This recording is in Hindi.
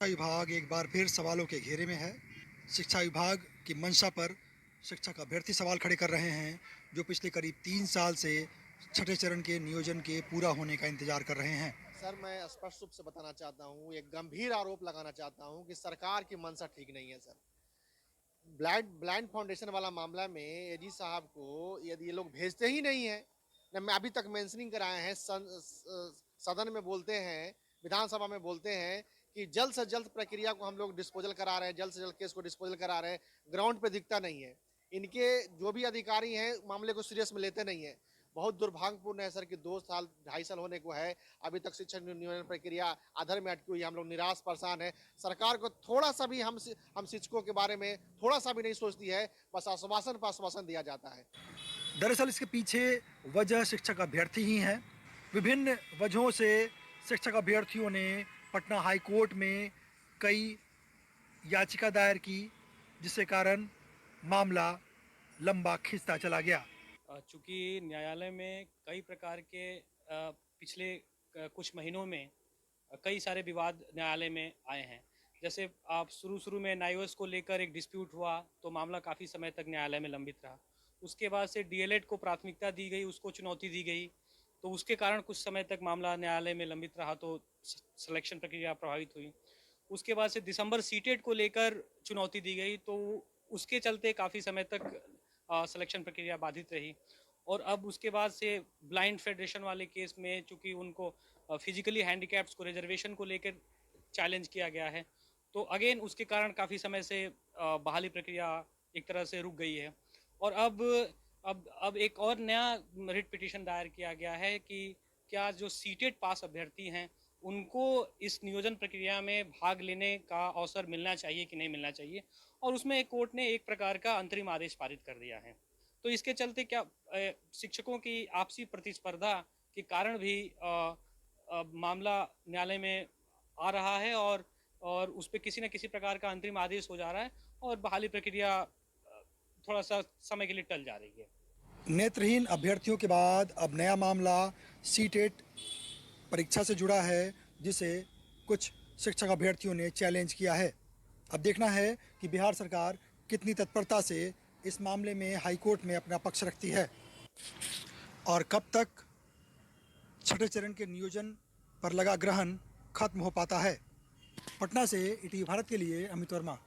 शिक्षा विभाग एक बार फिर सवालों के घेरे में है। शिक्षा विभाग की मंशा पर शिक्षक अभ्यर्थी सवाल खड़े कर रहे हैं, जो पिछले करीब 3 साल से छठे चरण के नियोजन के पूरा होने का इंतजार कर रहे हैं। सर, मैं स्पष्ट रूप से बताना चाहता हूँ, एक गंभीर आरोप लगाना चाहता हूँ कि सरकार की मंशा ठीक नहीं है सर। ब्लाइंड फाउंडेशन वाला मामला में एजी साहब को यदि ये लोग भेजते ही नहीं है, न मैं अभी तक मेंशनिंग कराए हैं, सदन में बोलते हैं, विधानसभा में बोलते हैं कि जल्द से जल्द प्रक्रिया को हम लोग डिस्पोजल करा रहे हैं, जल्द से जल्द केस को डिस्पोजल करा रहे हैं। ग्राउंड पे दिखता नहीं है। इनके जो भी अधिकारी हैं मामले को सीरियस में लेते नहीं है। बहुत दुर्भाग्यपूर्ण है सर कि 2 साल 2.5 साल होने को है, अभी तक शिक्षक नियोजन प्रक्रिया अधर में अटकी हुई है। हम लोग निराश परेशान है। सरकार को थोड़ा सा भी हम शिक्षकों के बारे में थोड़ा सा भी नहीं सोचती है, बस आश्वासन पर आश्वासन दिया जाता है। दरअसल इसके पीछे वजह शिक्षक अभ्यर्थी ही हैं। विभिन्न वजहों से शिक्षक अभ्यर्थियों ने पटना हाई कोर्ट में कई याचिका दायर की, जिसके कारण मामला लंबा खिंचता चला गया। चूँकि न्यायालय में कई प्रकार के पिछले कुछ महीनों में कई सारे विवाद न्यायालय में आए हैं। जैसे आप शुरू में नाइवस को लेकर एक डिस्प्यूट हुआ, तो मामला काफ़ी समय तक न्यायालय में लंबित रहा। उसके बाद से डीएलएड को प्राथमिकता दी गई, उसको चुनौती दी गई, तो उसके कारण कुछ समय तक मामला न्यायालय में लंबित रहा, तो सिलेक्शन प्रक्रिया प्रभावित हुई। उसके बाद से दिसंबर सीटेट को लेकर चुनौती दी गई, तो उसके चलते काफ़ी समय तक सिलेक्शन प्रक्रिया बाधित रही। और अब उसके बाद से ब्लाइंड फेडरेशन वाले केस में चूँकि उनको फिजिकली हैंडीकैप्स को रिजर्वेशन को लेकर चैलेंज किया गया है, तो अगेन उसके कारण काफ़ी समय से बहाली प्रक्रिया एक तरह से रुक गई है। और अब एक और नया रिट पिटीशन दायर किया गया है कि क्या जो सीटेड पास अभ्यर्थी हैं उनको इस नियोजन प्रक्रिया में भाग लेने का अवसर मिलना चाहिए कि नहीं मिलना चाहिए, और उसमें कोर्ट ने एक प्रकार का अंतरिम आदेश पारित कर दिया है। तो इसके चलते क्या शिक्षकों की आपसी प्रतिस्पर्धा के कारण भी मामला न्यायालय में आ रहा है, और उस पर किसी न किसी प्रकार का अंतरिम आदेश हो जा रहा है, और बहाली प्रक्रिया थोड़ा सा समय के लिए टल जा रही है। नेत्रहीन अभ्यर्थियों के बाद अब नया मामला सीटेट परीक्षा से जुड़ा है, जिसे कुछ शिक्षक अभ्यर्थियों ने चैलेंज किया है। अब देखना है कि बिहार सरकार कितनी तत्परता से इस मामले में हाई कोर्ट में अपना पक्ष रखती है, और कब तक छठे चरण के नियोजन पर लगा ग्रहण खत्म हो पाता है। पटना से ईटीवी भारत के लिए अमित वर्मा।